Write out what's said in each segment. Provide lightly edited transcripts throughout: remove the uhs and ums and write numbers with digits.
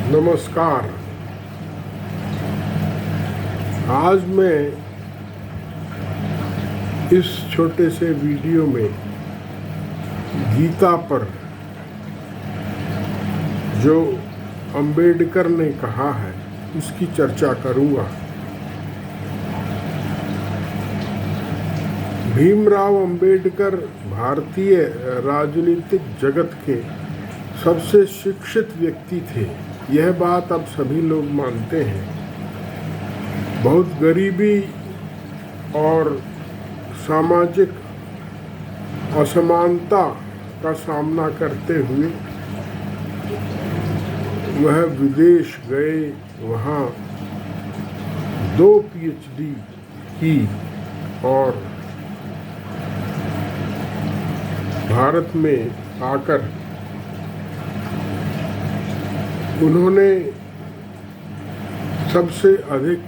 नमस्कार। आज मैं इस छोटे से वीडियो में गीता पर जो अंबेडकर ने कहा है उसकी चर्चा करूंगा। भीमराव अंबेडकर भारतीय राजनीतिक जगत के सबसे शिक्षित व्यक्ति थे। यह बात अब सभी लोग मानते हैं। बहुत गरीबी और सामाजिक असमानता का सामना करते हुए वह विदेश गए, वहाँ 2 PhD की और भारत में आकर उन्होंने सबसे अधिक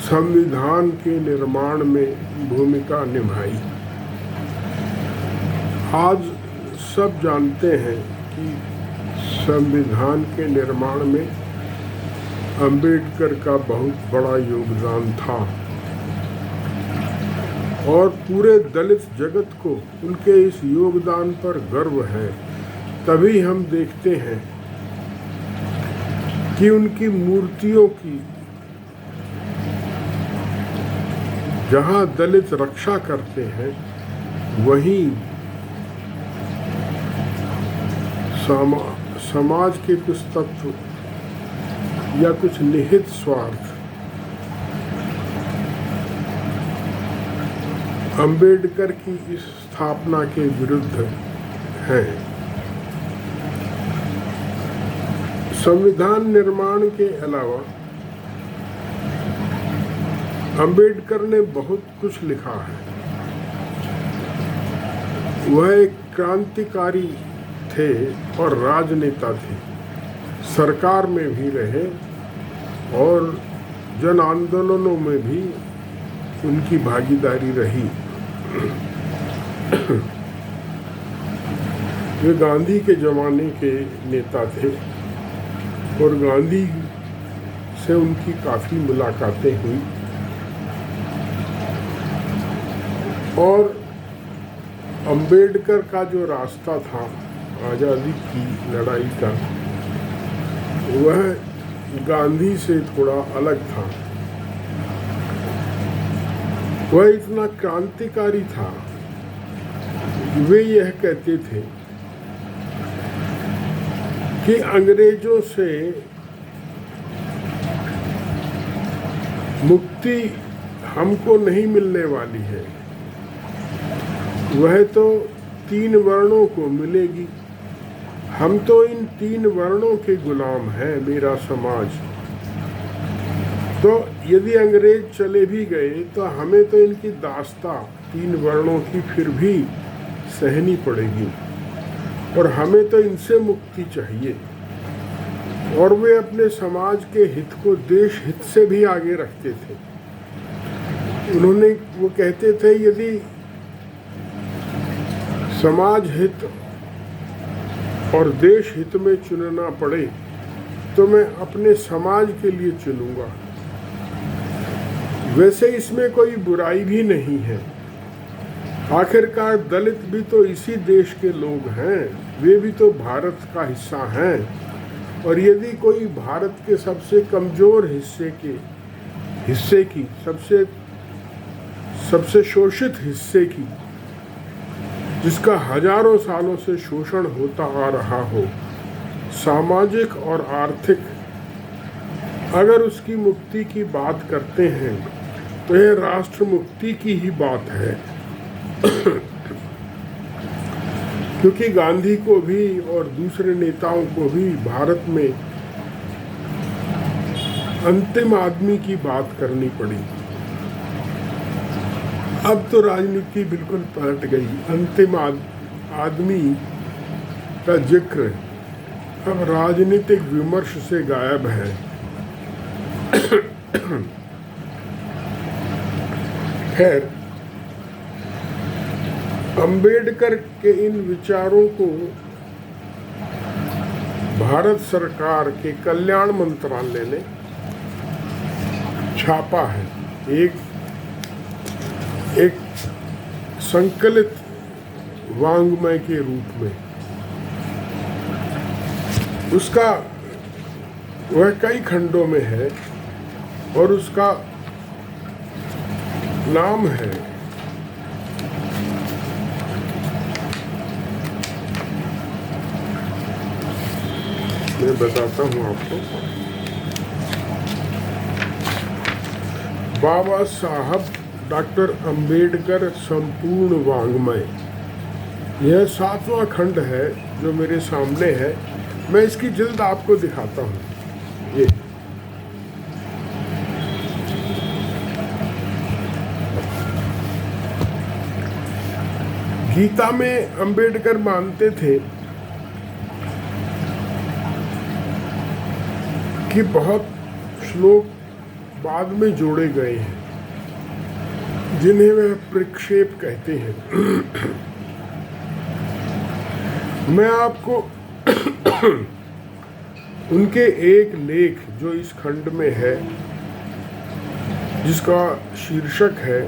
संविधान के निर्माण में भूमिका निभाई। आज सब जानते हैं कि संविधान के निर्माण में अंबेडकर का बहुत बड़ा योगदान था और पूरे दलित जगत को उनके इस योगदान पर गर्व है। तभी हम देखते हैं कि उनकी मूर्तियों की जहाँ दलित रक्षा करते हैं वहीं समाज के कुछ तत्व या कुछ निहित स्वार्थ अंबेडकर की इस स्थापना के विरुद्ध हैं। संविधान निर्माण के अलावा अंबेडकर ने बहुत कुछ लिखा है। वह एक क्रांतिकारी थे और राजनेता थे। सरकार में भी रहे और जन आंदोलनों में भी उनकी भागीदारी रही। वे गांधी के ज़माने के नेता थे और गांधी से उनकी काफ़ी मुलाकातें हुई और अंबेडकर का जो रास्ता था आज़ादी की लड़ाई का, वह गांधी से थोड़ा अलग था। वह इतना क्रांतिकारी था कि वे यह कहते थे कि अंग्रेजों से मुक्ति हमको नहीं मिलने वाली है, वह तो 3 वर्णों को मिलेगी। हम तो इन 3 वर्णों के गुलाम हैं, मेरा समाज। तो यदि अंग्रेज चले भी गए तो हमें तो इनकी दास्ता 3 वर्णों की फिर भी सहनी पड़ेगी और हमें तो इनसे मुक्ति चाहिए। और वे अपने समाज के हित को देश हित से भी आगे रखते थे। वो कहते थे यदि समाज हित और देश हित में चुनना पड़े तो मैं अपने समाज के लिए चुनूंगा। वैसे इसमें कोई बुराई भी नहीं है। आखिरकार दलित भी तो इसी देश के लोग हैं, वे भी तो भारत का हिस्सा हैं। और यदि कोई भारत के सबसे कमज़ोर हिस्से की सबसे शोषित हिस्से की, जिसका हजारों सालों से शोषण होता आ रहा हो, सामाजिक और आर्थिक, अगर उसकी मुक्ति की बात करते हैं तो यह राष्ट्र मुक्ति की ही बात है। क्योंकि गांधी को भी और दूसरे नेताओं को भी भारत में अंतिम आदमी की बात करनी पड़ी। अब तो राजनीति बिल्कुल पलट गई। अंतिम आदमी का जिक्र अब राजनीतिक विमर्श से गायब है। खैर, अंबेडकर के इन विचारों को भारत सरकार के कल्याण मंत्रालय ने छापा है, एक संकलित वांग्मय के रूप में। उसका वह कई खंडों में है और उसका नाम है मैं बताता हूँ आपको, बाबा साहब डॉक्टर अंबेडकर संपूर्ण वांग्मय। यह 7वां खंड है जो मेरे सामने है। मैं इसकी जल्द आपको दिखाता हूँ। ये गीता में अंबेडकर मानते थे कि बहुत श्लोक बाद में जोड़े गए हैं जिन्हें वह प्रक्षेप कहते हैं। मैं आपको उनके एक लेख जो इस खंड में है, जिसका शीर्षक है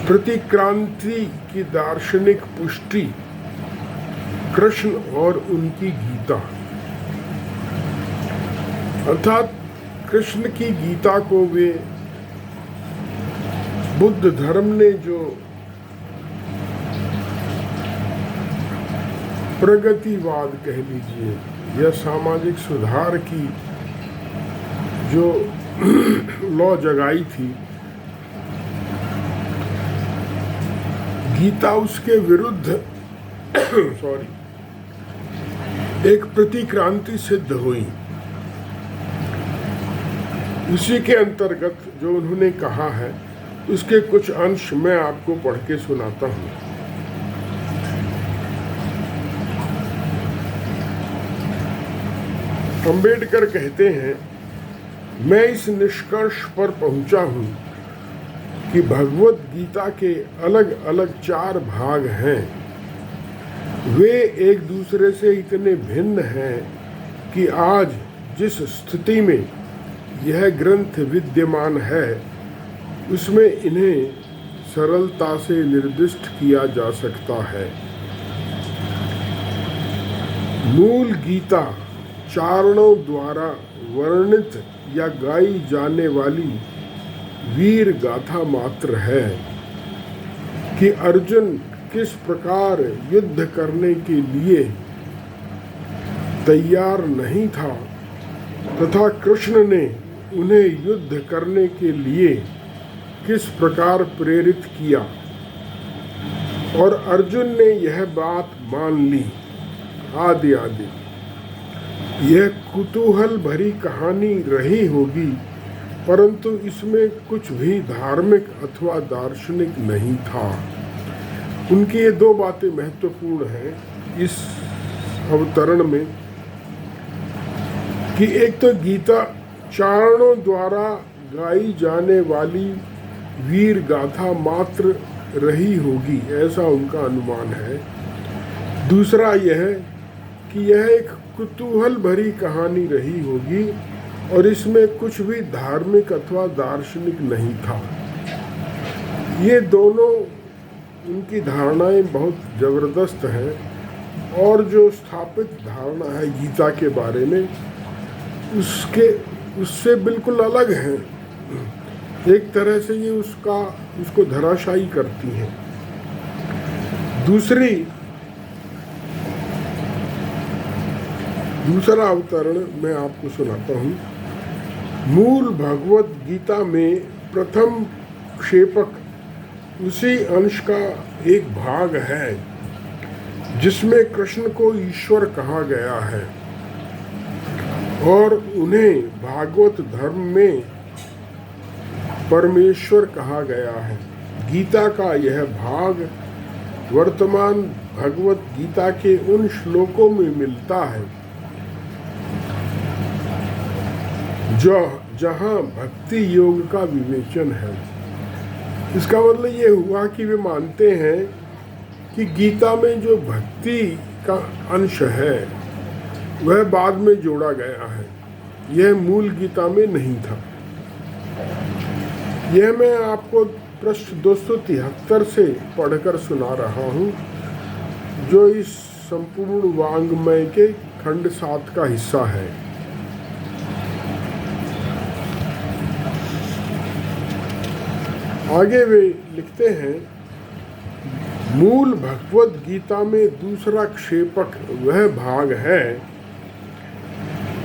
प्रतिक्रांति की दार्शनिक पुष्टि, कृष्ण और उनकी गीता, अर्थात कृष्ण की गीता को वे बुद्ध धर्म ने जो प्रगतिवाद कह लीजिए या सामाजिक सुधार की जो लौ जगाई थी, गीता उसके विरुद्ध एक प्रतिक्रांति सिद्ध हुई। उसी के अंतर्गत जो उन्होंने कहा है, उसके कुछ अंश मैं आपको पढ़ के सुनाता हूँ। अंबेडकर कहते हैं, मैं इस निष्कर्ष पर पहुंचा हूँ कि भगवत गीता के अलग अलग 4 भाग हैं। वे एक दूसरे से इतने भिन्न हैं कि आज जिस स्थिति में यह ग्रंथ विद्यमान है, उसमें इन्हें सरलता से निर्दिष्ट किया जा सकता है। मूल गीता चारणों द्वारा वर्णित या गाई जाने वाली वीर गाथा मात्र है कि अर्जुन किस प्रकार युद्ध करने के लिए तैयार नहीं था तथा कृष्ण ने उन्हें युद्ध करने के लिए किस प्रकार प्रेरित किया और अर्जुन ने यह बात मान ली, आदि आदि। यह कुतूहल भरी कहानी रही होगी, परंतु इसमें कुछ भी धार्मिक अथवा दार्शनिक नहीं था। उनकी ये 2 बातें महत्वपूर्ण हैं इस अवतरण में कि एक तो गीता चारणों द्वारा गाई जाने वाली वीर गाथा मात्र रही होगी, ऐसा उनका अनुमान है। दूसरा यह कि यह एक कुतूहल भरी कहानी रही होगी और इसमें कुछ भी धार्मिक अथवा दार्शनिक नहीं था। ये दोनों उनकी धारणाएं बहुत जबरदस्त हैं और जो स्थापित धारणा है गीता के बारे में उससे बिल्कुल अलग हैं। एक तरह से ये उसको धराशायी करती हैं। दूसरा अवतरण मैं आपको सुनाता हूँ। मूल भगवत गीता में प्रथम क्षेपक उसी अंश का एक भाग है जिसमें कृष्ण को ईश्वर कहा गया है और उन्हें भागवत धर्म में परमेश्वर कहा गया है। गीता का यह भाग वर्तमान भगवत गीता के उन श्लोकों में मिलता है जहाँ भक्ति योग का विवेचन है। इसका मतलब ये हुआ कि वे मानते हैं कि गीता में जो भक्ति का अंश है वह बाद में जोड़ा गया है, यह मूल गीता में नहीं था। यह मैं आपको पृष्ठ 273 से पढ़कर सुना रहा हूँ, जो इस संपूर्ण वाङ्मय के खंड 7 का हिस्सा है। आगे वे लिखते हैं, मूल भगवद गीता में दूसरा क्षेपक वह भाग है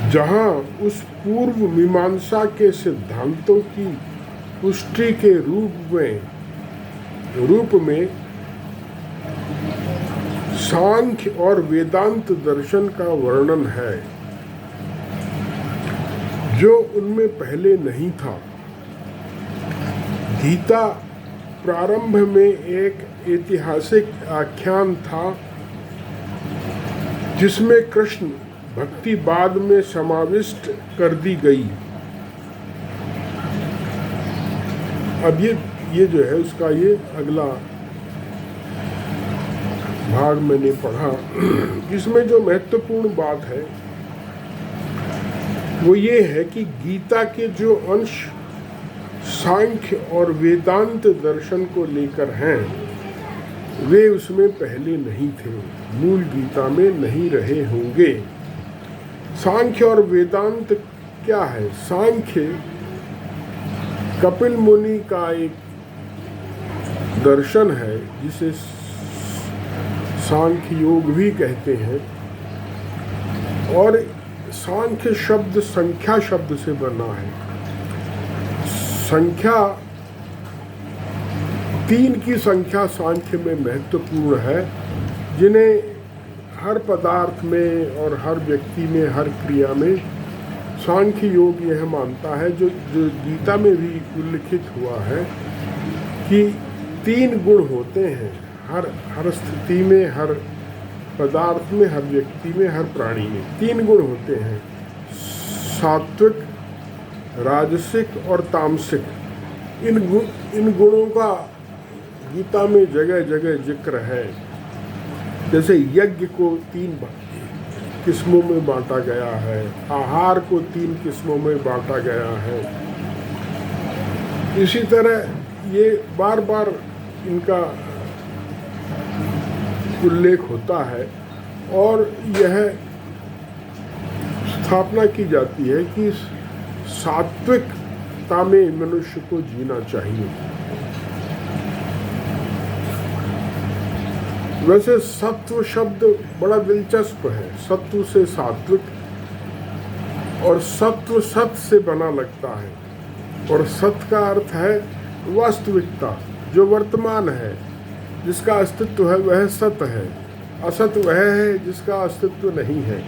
जहां उस पूर्व मीमांसा के सिद्धांतों की पुष्टि के रूप में सांख्य और वेदांत दर्शन का वर्णन है, जो उनमें पहले नहीं था। गीता प्रारंभ में एक ऐतिहासिक आख्यान था, जिसमें कृष्ण भक्ति बाद में समाविष्ट कर दी गई। अब ये जो है उसका ये अगला भाग मैंने पढ़ा। इसमें जो महत्वपूर्ण बात है वो ये है कि गीता के जो अंश सांख्य और वेदांत दर्शन को लेकर हैं, वे उसमें पहले नहीं थे, मूल गीता में नहीं रहे होंगे। सांख्य और वेदांत क्या है? सांख्य कपिल मुनि का एक दर्शन है, जिसे सांख्य योग भी कहते हैं, और सांख्य शब्द संख्या शब्द से बना है। संख्या 3 की संख्या सांख्य में महत्वपूर्ण है, जिन्हें हर पदार्थ में और हर व्यक्ति में, हर क्रिया में सांख्य योग यह मानता है, जो गीता में भी उल्लिखित हुआ है कि 3 गुण होते हैं हर स्थिति में, हर पदार्थ में, हर व्यक्ति में, हर प्राणी में 3 गुण होते हैं, सात्विक, राजसिक और तामसिक। इन गुणों का गीता में जगह जगह जिक्र है। जैसे यज्ञ को 3 किस्मों में बांटा गया है, आहार को 3 किस्मों में बांटा गया है। इसी तरह ये बार बार इनका उल्लेख होता है, और यह स्थापना की जाती है कि सात्विकता में मनुष्य को जीना चाहिए। वैसे सत्व शब्द बड़ा दिलचस्प है। सत्व से सात्विक, और सत्व सत से बना लगता है, और सत का अर्थ है वास्तविकता, जो वर्तमान है, जिसका अस्तित्व है वह सत है। असत वह है जिसका अस्तित्व नहीं है।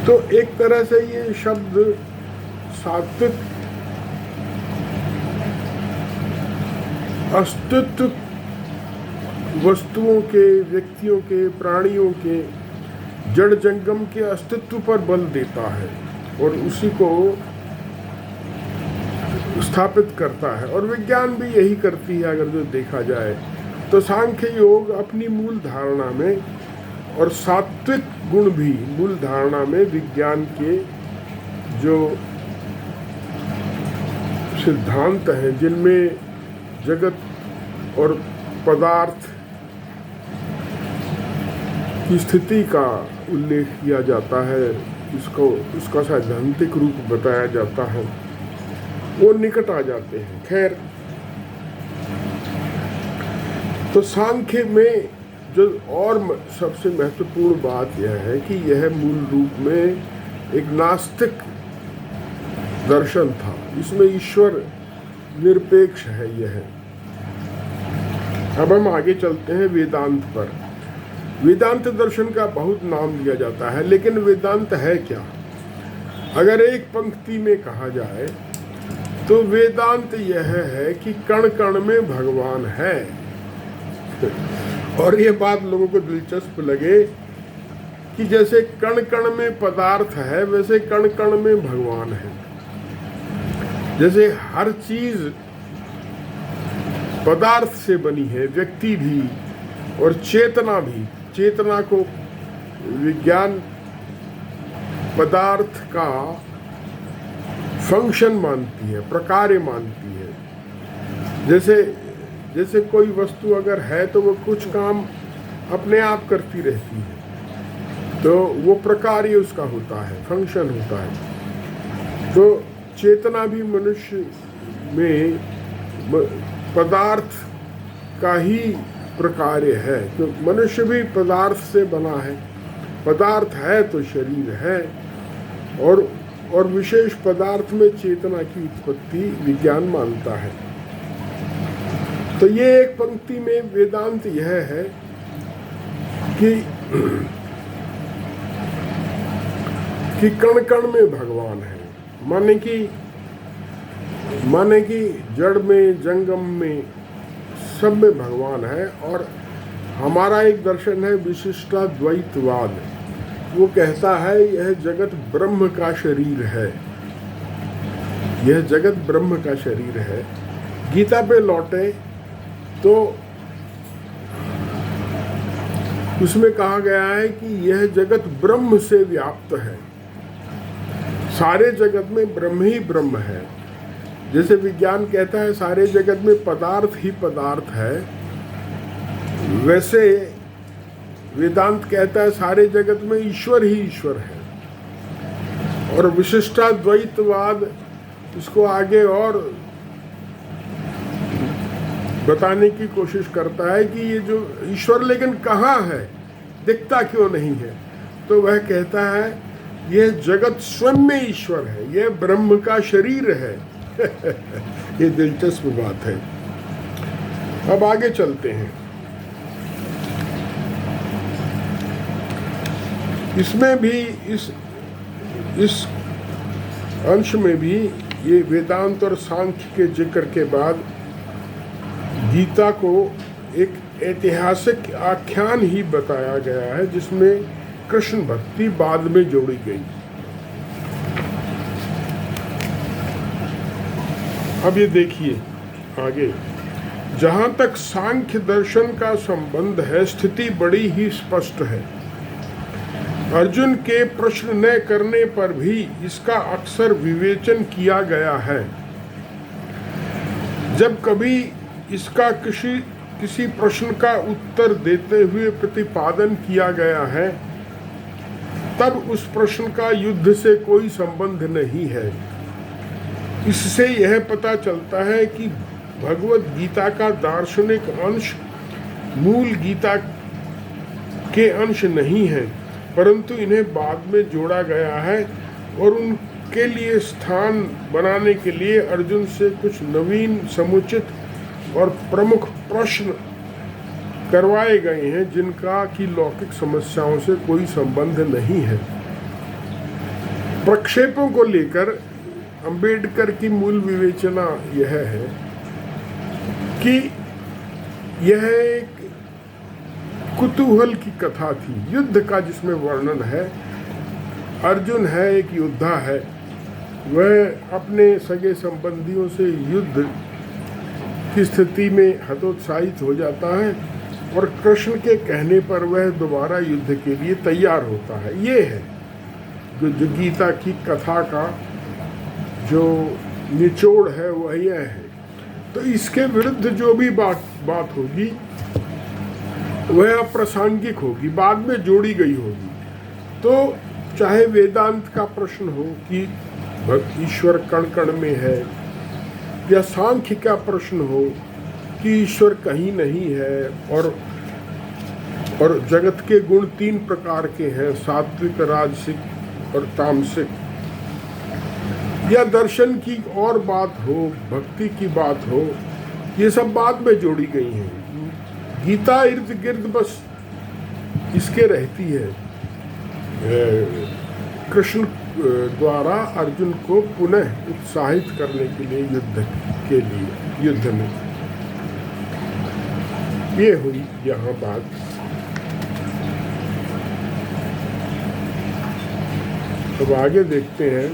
तो एक तरह से ये शब्द सात्विक अस्तित्व वस्तुओं के, व्यक्तियों के, प्राणियों के, जड़ जंगम के अस्तित्व पर बल देता है और उसी को स्थापित करता है। और विज्ञान भी यही करती है अगर जो देखा जाए तो। सांख्य योग अपनी मूल धारणा में, और सात्विक गुण भी मूल धारणा में, विज्ञान के जो सिद्धांत हैं, जिनमें जगत और पदार्थ की स्थिति का उल्लेख किया जाता है, उसका सैद्धांतिक रूप बताया जाता है, वो निकट आ जाते हैं। खैर, तो सांख्य में जो और सबसे महत्वपूर्ण बात यह है कि यह मूल रूप में एक नास्तिक दर्शन था। इसमें ईश्वर निरपेक्ष है। यह अब हम आगे चलते हैं वेदांत पर। वेदांत दर्शन का बहुत नाम दिया जाता है, लेकिन वेदांत है क्या? अगर एक पंक्ति में कहा जाए तो वेदांत यह है कि कण कण में भगवान है। और ये बात लोगों को दिलचस्प लगे कि जैसे कण कण में पदार्थ है, वैसे कण कण में भगवान है। जैसे हर चीज पदार्थ से बनी है, व्यक्ति भी, और चेतना भी, चेतना को विज्ञान पदार्थ का फंक्शन मानती है, प्रकार्य मानती है। जैसे कोई वस्तु अगर है तो वो कुछ काम अपने आप करती रहती है, तो वो प्रकार्य उसका होता है, फंक्शन होता है। तो चेतना भी मनुष्य में पदार्थ का ही प्रकार्य है। तो मनुष्य भी पदार्थ से बना है, पदार्थ है तो शरीर है, और विशेष पदार्थ में चेतना की उत्पत्ति विज्ञान मानता है। तो ये एक पंक्ति में वेदांत यह है कि कण कण में भगवान है, माने कि जड़ में, जंगम में, सब में भगवान है। और हमारा एक दर्शन है विशिष्टाद्वैतवाद, वो कहता है यह जगत ब्रह्म का शरीर है, यह जगत ब्रह्म का शरीर है। गीता पे लौटे तो उसमें कहा गया है कि यह जगत ब्रह्म से व्याप्त है, सारे जगत में ब्रह्म ही ब्रह्म है। जैसे विज्ञान कहता है सारे जगत में पदार्थ ही पदार्थ है, वैसे वेदांत कहता है सारे जगत में ईश्वर ही ईश्वर है। और विशिष्टाद्वैतवाद इसको आगे और बताने की कोशिश करता है कि ये जो ईश्वर लेकिन कहाँ है, दिखता क्यों नहीं है। तो वह कहता है यह जगत स्वयं में ईश्वर है, यह ब्रह्म का शरीर है। ये दिलचस्प बात है। अब आगे चलते हैं। इसमें भी इस अंश में भी ये वेदांत और सांख्य के जिक्र के बाद गीता को एक ऐतिहासिक आख्यान ही बताया गया है, जिसमें कृष्ण भक्ति बाद में जोड़ी गई। अब ये देखिए आगे, जहां तक सांख्य दर्शन का संबंध है स्थिति बड़ी ही स्पष्ट है। अर्जुन के प्रश्न न करने पर भी इसका अक्सर विवेचन किया गया है। जब कभी इसका किसी प्रश्न का उत्तर देते हुए प्रतिपादन किया गया है, तब उस प्रश्न का युद्ध से कोई संबंध नहीं है। इससे यह पता चलता है कि भगवत गीता का दार्शनिक अंश मूल गीता के अंश नहीं है, परंतु इन्हें बाद में जोड़ा गया है और उनके लिए स्थान बनाने के लिए अर्जुन से कुछ नवीन, समुचित और प्रमुख प्रश्न करवाए गए हैं, जिनका की लौकिक समस्याओं से कोई संबंध नहीं है। प्रक्षेपों को लेकर अंबेडकर की मूल विवेचना यह है कि यह एक कुतूहल की कथा थी, युद्ध का जिसमें वर्णन है। अर्जुन है, एक योद्धा है, वह अपने सगे संबंधियों से युद्ध की स्थिति में हतोत्साहित हो जाता है और कृष्ण के कहने पर वह दोबारा युद्ध के लिए तैयार होता है। ये है जो गीता की कथा का जो निचोड़ है वह यह है। तो इसके विरुद्ध जो भी बात होगी वह अप्रासंगिक होगी, बाद में जोड़ी गई होगी। तो चाहे वेदांत का प्रश्न हो कि ईश्वर कण कण में है, या सांख्य का प्रश्न हो कि ईश्वर कहीं नहीं है, और जगत के गुण 3 प्रकार के हैं, सात्विक, राजसिक और तामसिक, या दर्शन की और बात हो, भक्ति की बात हो, ये सब बाद में जोड़ी गई हैं। गीता इर्द गिर्द बस इसके रहती है, कृष्ण द्वारा अर्जुन को पुनः उत्साहित करने के लिए युद्ध में। ये हुई यहाँ बात। अब आगे देखते हैं।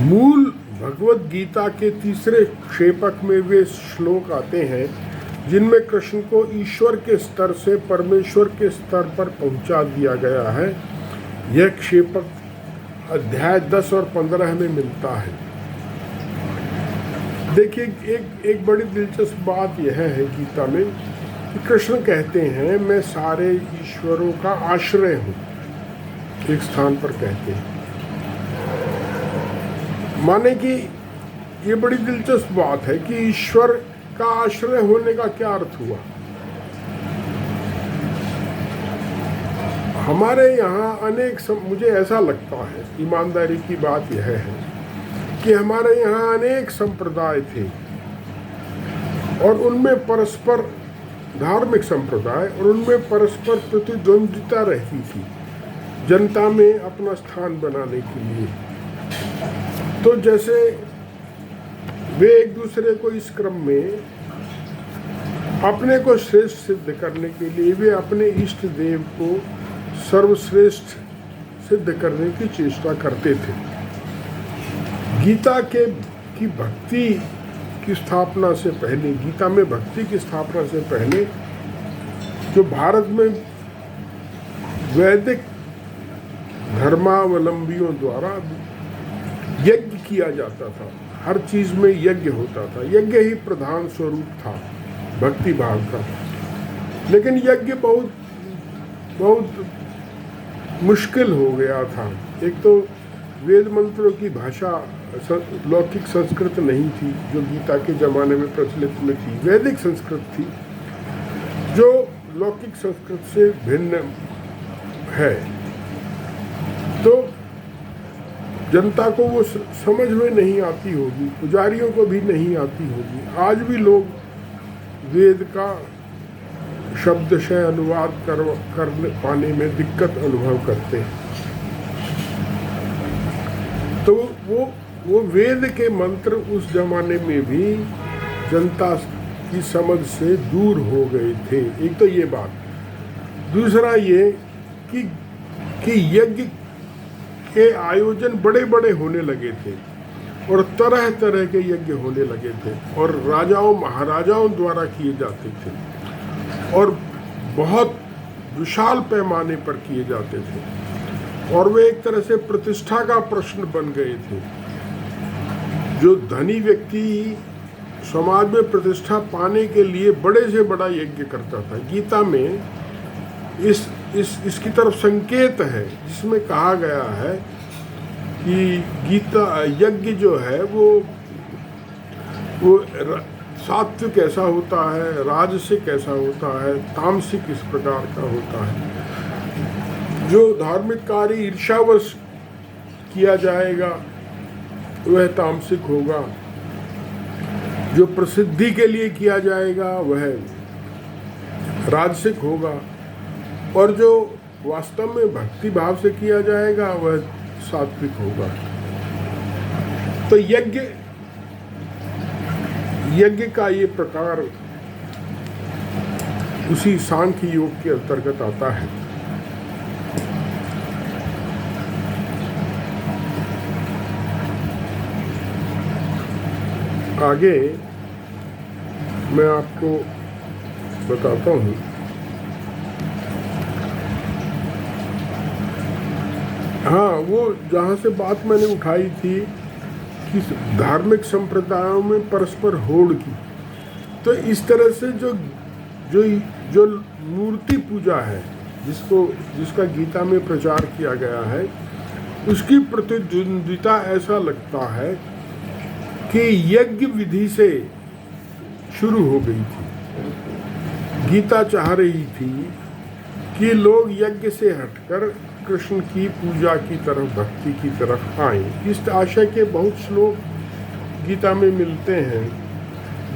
मूल भगवत गीता के तीसरे क्षेपक में वे श्लोक आते हैं जिनमें कृष्ण को ईश्वर के स्तर से परमेश्वर के स्तर पर पहुंचा दिया गया है। यह क्षेपक अध्याय 10 और 15 में मिलता है। देखिए, एक बड़ी दिलचस्प बात यह है गीता में कि कृष्ण कहते हैं मैं सारे ईश्वरों का आश्रय हूँ। एक स्थान पर कहते हैं, माने कि ये बड़ी दिलचस्प बात है कि ईश्वर का आश्रय होने का क्या अर्थ हुआ। हमारे यहाँ मुझे ऐसा लगता है, ईमानदारी की बात यह है कि हमारे यहाँ अनेक संप्रदाय थे और उनमें परस्पर धार्मिक संप्रदाय और उनमें परस्पर प्रतिद्वंद्विता रहती थी जनता में अपना स्थान बनाने के लिए। तो जैसे वे एक दूसरे को इस क्रम में अपने को श्रेष्ठ सिद्ध करने के लिए वे अपने इष्ट देव को सर्वश्रेष्ठ सिद्ध करने की चेष्टा करते थे। गीता की भक्ति की स्थापना से पहले, गीता में भक्ति की स्थापना से पहले जो भारत में वैदिक धर्मावलंबियों द्वारा यज्ञ किया जाता था, हर चीज में यज्ञ होता था, यज्ञ ही प्रधान स्वरूप था भक्ति भाव का। लेकिन यज्ञ बहुत मुश्किल हो गया था। एक तो वेद मंत्रों की भाषा लौकिक संस्कृत नहीं थी जो गीता के ज़माने में प्रचलित में थी, वैदिक संस्कृत थी जो लौकिक संस्कृत से भिन्न है। तो जनता को वो समझ में नहीं आती होगी, पुजारियों को भी नहीं आती होगी। आज भी लोग वेद का शब्दशः अनुवाद कर पाने में दिक्कत अनुभव करते हैं। तो वो वेद के मंत्र उस जमाने में भी जनता की समझ से दूर हो गए थे। एक तो ये बात, दूसरा ये कि यज्ञ के आयोजन बड़े बड़े होने लगे थे और तरह तरह के यज्ञ होने लगे थे और राजाओं महाराजाओं द्वारा किए जाते थे और बहुत विशाल पैमाने पर किए जाते थे और वे एक तरह से प्रतिष्ठा का प्रश्न बन गए थे। जो धनी व्यक्ति समाज में प्रतिष्ठा पाने के लिए बड़े से बड़ा यज्ञ करता था। गीता में इसकी तरफ संकेत है जिसमें कहा गया है कि गीता यज्ञ जो है वो सात्विक कैसा होता है, राजसिक कैसा होता है, तामसिक इस प्रकार का होता है। जो धार्मिक कार्य ईर्ष्यावश किया जाएगा वह तामसिक होगा, जो प्रसिद्धि के लिए किया जाएगा वह राजसिक होगा और जो वास्तव में भक्ति भाव से किया जाएगा वह सात्विक होगा। तो यज्ञ का ये प्रकार उसी सांख्य योग के अंतर्गत आता है। आगे मैं आपको बताता हूँ। हाँ, वो जहाँ से बात मैंने उठाई थी कि धार्मिक संप्रदायों में परस्पर होड़ की, तो इस तरह से जो मूर्ति पूजा है जिसका गीता में प्रचार किया गया है उसकी प्रतिद्वंद्विता ऐसा लगता है कि यज्ञ विधि से शुरू हो गई थी। गीता चाह रही थी कि लोग यज्ञ से हटकर कृष्ण की पूजा की तरफ, भक्ति की तरफ आएं। इस आशय के बहुत श्लोक गीता में मिलते हैं।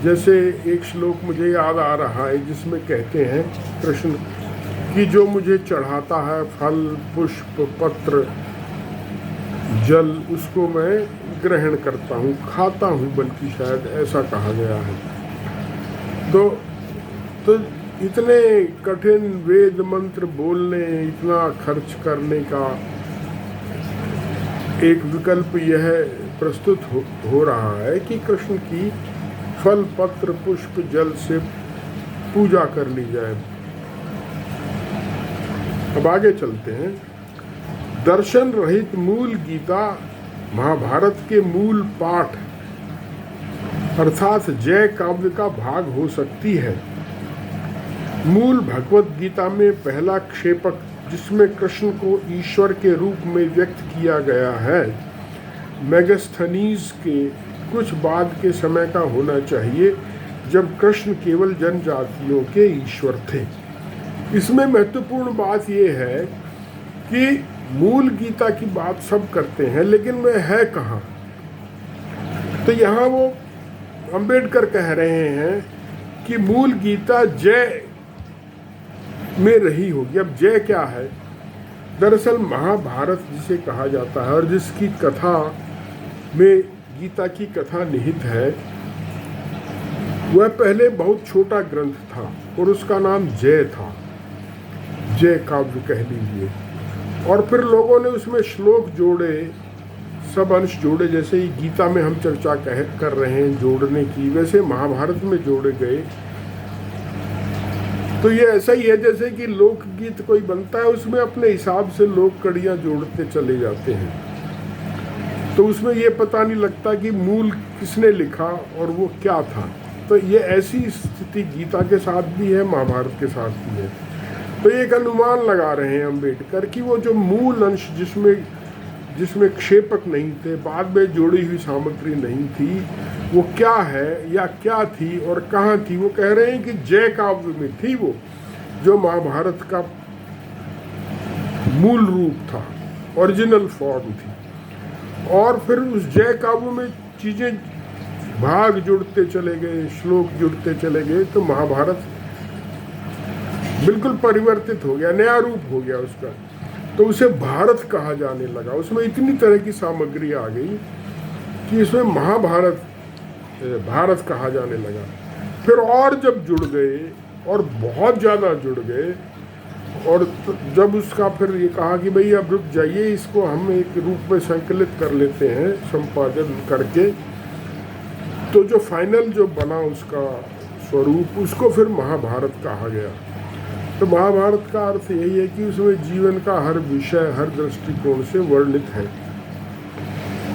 जैसे एक श्लोक मुझे याद आ रहा है जिसमें कहते हैं कृष्ण कि जो मुझे चढ़ाता है फल, पुष्प, पत्र, जल, उसको मैं ग्रहण करता हूँ, खाता हूँ, बल्कि शायद ऐसा कहा गया है। तो इतने कठिन वेद मंत्र बोलने, इतना खर्च करने का एक विकल्प यह प्रस्तुत हो रहा है कि कृष्ण की फल पत्र पुष्प जल से पूजा कर ली जाए। अब आगे चलते हैं। दर्शन रहित मूल गीता महाभारत के मूल पाठ अर्थात जय काव्य का भाग हो सकती है। मूल भगवत गीता में पहला क्षेपक जिसमें कृष्ण को ईश्वर के रूप में व्यक्त किया गया है मेगास्थनीज के कुछ बाद के समय का होना चाहिए, जब कृष्ण केवल जनजातियों के ईश्वर थे। इसमें महत्वपूर्ण बात यह है कि मूल गीता की बात सब करते हैं, लेकिन वह है कहाँ? तो यहाँ वो अंबेडकर कह रहे हैं कि मूल गीता जय में रही होगी। अब जय क्या है? दरअसल महाभारत जिसे कहा जाता है और जिसकी कथा में गीता की कथा निहित है, वह पहले बहुत छोटा ग्रंथ था और उसका नाम जय था, जय काव्य कह लीजिए। और फिर लोगों ने उसमें श्लोक जोड़े, सब अंश जोड़े, जैसे ही गीता में हम चर्चा कर रहे हैं जोड़ने की, वैसे महाभारत में जोड़े गए। तो ये ऐसा ही है जैसे कि लोकगीत कोई बनता है, उसमें अपने हिसाब से लोग कड़ियाँ जोड़ते चले जाते हैं, तो उसमें ये पता नहीं लगता कि मूल किसने लिखा और वो क्या था। तो ये ऐसी स्थिति गीता के साथ भी है, महाभारत के साथ भी है। तो एक अनुमान लगा रहे हैं अम्बेडकर कि वो जो मूल अंश जिसमें क्षेपक नहीं थे, बाद में जोड़ी हुई सामग्री नहीं थी, वो क्या है या क्या थी और कहाँ थी। वो कह रहे हैं कि जय काव्य में थी वो, जो महाभारत का मूल रूप था, ओरिजिनल फॉर्म थी। और फिर उस जय काव्य में चीज़ें भाग जुड़ते चले गए, श्लोक जुड़ते चले गए, तो महाभारत बिल्कुल परिवर्तित हो गया, नया रूप हो गया उसका। तो उसे भारत कहा जाने लगा। उसमें इतनी तरह की सामग्री आ गई कि इसमें महाभारत भारत कहा जाने लगा। फिर और जब जुड़ गए और बहुत ज़्यादा जुड़ गए, और जब उसका फिर ये कहा कि भाई अब रुक जाइए, इसको हम एक रूप में संकलित कर लेते हैं संपादन करके, तो जो फाइनल जो बना उसका स्वरूप, उसको फिर महाभारत कहा गया। तो महाभारत का अर्थ यही है कि उसमें जीवन का हर विषय हर दृष्टिकोण से वर्णित है।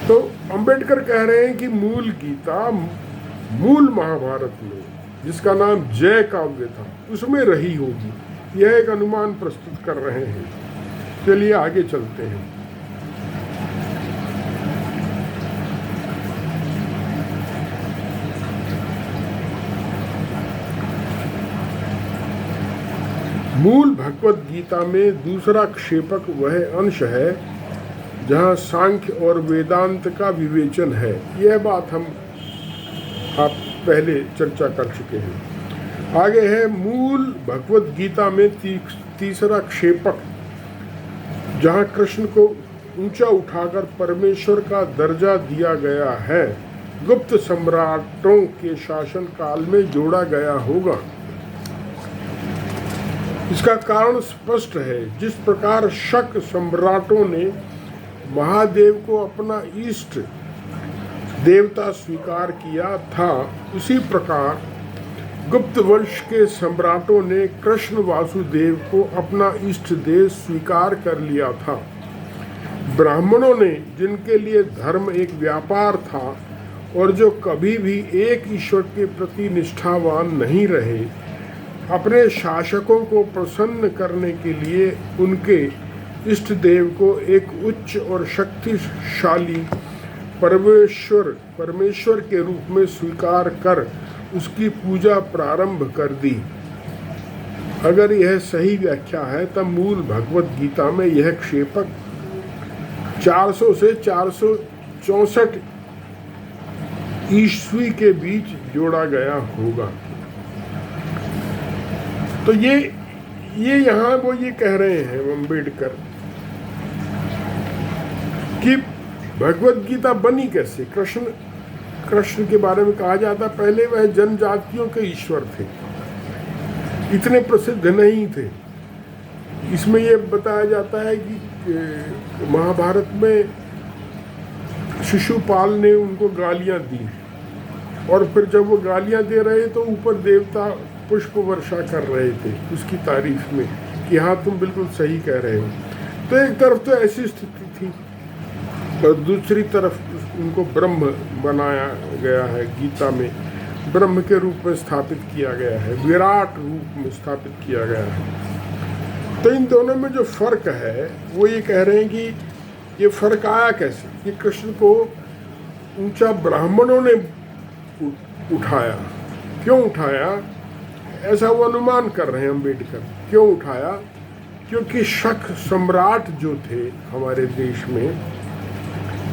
तो अंबेडकर कह रहे हैं कि मूल गीता मूल महाभारत में, जिसका नाम जय काव्य था, उसमें रही होगी। यह एक अनुमान प्रस्तुत कर रहे हैं। चलिए आगे चलते हैं। मूल भगवत गीता में दूसरा क्षेपक वह अंश है जहाँ सांख्य और वेदांत का विवेचन है। यह बात आप पहले चर्चा कर चुके हैं। आगे है मूल भगवत गीता में तीसरा क्षेपक, जहाँ कृष्ण को ऊंचा उठाकर परमेश्वर का दर्जा दिया गया है, गुप्त सम्राटों के शासन काल में जोड़ा गया होगा। इसका कारण स्पष्ट है। जिस प्रकार शक सम्राटों ने महादेव को अपना इष्ट देवता स्वीकार किया था, उसी प्रकार गुप्त वंश के सम्राटों ने कृष्ण वासुदेव को अपना इष्ट देव स्वीकार कर लिया था। ब्राह्मणों ने, जिनके लिए धर्म एक व्यापार था और जो कभी भी एक ईश्वर के प्रति निष्ठावान नहीं रहे, अपने शासकों को प्रसन्न करने के लिए उनके इष्ट देव को एक उच्च और शक्तिशाली परमेश्वर के रूप में स्वीकार कर उसकी पूजा प्रारंभ कर दी। अगर यह सही व्याख्या है, तब मूल भगवत गीता में यह क्षेपक 400 से 464 ईस्वी के बीच जोड़ा गया होगा। तो ये यहाँ वो ये कह रहे हैं अम्बेडकर कि भगवत गीता बनी कैसे। कृष्ण के बारे में कहा जाता, पहले वह जनजातियों के ईश्वर थे, इतने प्रसिद्ध नहीं थे। इसमें ये बताया जाता है कि महाभारत में शिशुपाल ने उनको गालियां दी, और फिर जब वो गालियां दे रहे तो ऊपर देवता पुष्प वर्षा कर रहे थे उसकी तारीफ में कि हाँ तुम बिल्कुल सही कह रहे हो। तो एक तरफ तो ऐसी स्थिति थी, और दूसरी तरफ उनको ब्रह्म बनाया गया है, गीता में ब्रह्म के रूप में स्थापित किया गया है, विराट रूप में स्थापित किया गया है। तो इन दोनों में जो फर्क है वो ये कह रहे हैं कि ये फर्क आया कैसे, कि कृष्ण को ऊंचा ब्राह्मणों ने उठाया। क्यों उठाया, ऐसा वो अनुमान कर रहे हैं अम्बेडकर। क्यों उठाया, क्योंकि शक सम्राट जो थे हमारे देश में,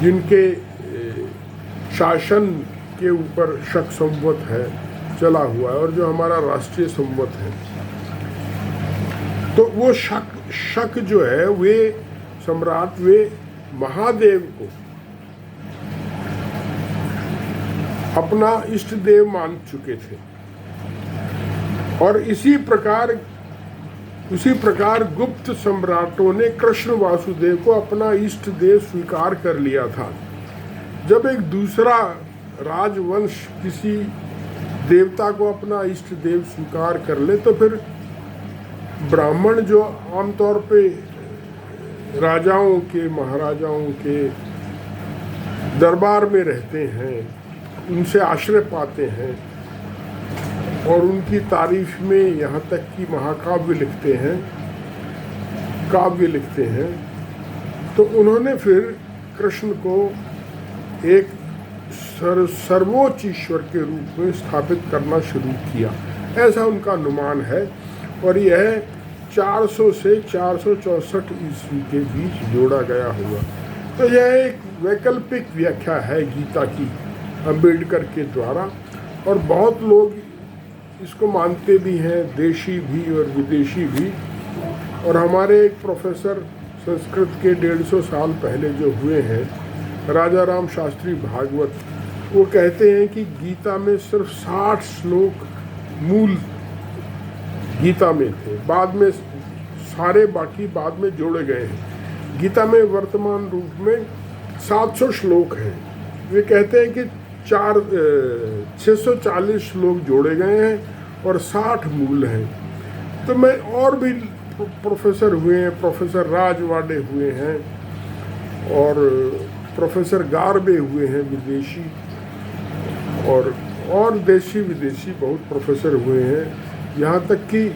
जिनके शासन के ऊपर शक संवत है चला हुआ है, और जो हमारा राष्ट्रीय संवत है, तो वो शक जो है वे सम्राट, वे महादेव को अपना इष्ट देव मान चुके थे। और इसी प्रकार गुप्त सम्राटों ने कृष्ण वासुदेव को अपना इष्ट देव स्वीकार कर लिया था। जब एक दूसरा राजवंश किसी देवता को अपना इष्ट देव स्वीकार कर ले, तो फिर ब्राह्मण जो आमतौर पे राजाओं के, महाराजाओं के दरबार में रहते हैं, उनसे आश्रय पाते हैं और उनकी तारीफ में यहाँ तक कि महाकाव्य लिखते हैं, काव्य लिखते हैं, तो उन्होंने फिर कृष्ण को एक सर्वोच्च ईश्वर के रूप में स्थापित करना शुरू किया, ऐसा उनका अनुमान है। और यह 400 से 464 ईस्वी के बीच जोड़ा गया हुआ। तो यह एक वैकल्पिक व्याख्या है गीता की अम्बेडकर के द्वारा, और बहुत लोग इसको मानते भी हैं, देशी भी और विदेशी भी। और हमारे एक प्रोफेसर संस्कृत के 150 साल पहले जो हुए हैं, राजा राम शास्त्री भागवत, वो कहते हैं कि गीता में सिर्फ 60 श्लोक मूल गीता में थे, बाद में सारे बाकी बाद में जोड़े गए हैं। गीता में वर्तमान रूप में 700 श्लोक हैं। वे कहते हैं कि 640 श्लोक जोड़े गए हैं और 60 मूल हैं। तो मैं और भी प्रोफेसर हुए हैं, प्रोफेसर राजवाड़े हुए हैं और प्रोफेसर गारबे हुए हैं विदेशी, और देशी विदेशी बहुत प्रोफेसर हुए हैं। यहाँ तक कि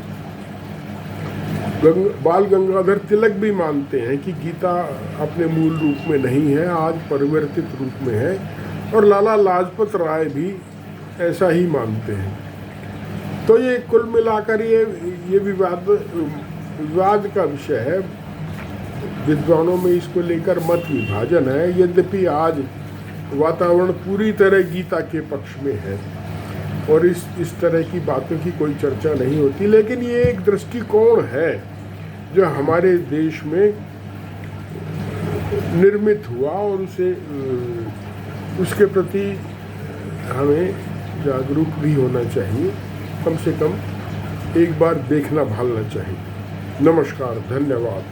बाल गंगाधर तिलक भी मानते हैं कि गीता अपने मूल रूप में नहीं है, आज परिवर्तित रूप में है, और लाला लाजपत राय भी ऐसा ही मानते हैं। तो ये कुल मिलाकर ये विवाद का विषय है। विद्वानों में इसको लेकर मत विभाजन है, यद्यपि आज वातावरण पूरी तरह गीता के पक्ष में है और इस तरह की बातों की कोई चर्चा नहीं होती। लेकिन ये एक दृष्टिकोण है जो हमारे देश में निर्मित हुआ, और उसके प्रति हमें जागरूक भी होना चाहिए, कम से कम एक बार देखना भालना चाहिए। नमस्कार, धन्यवाद।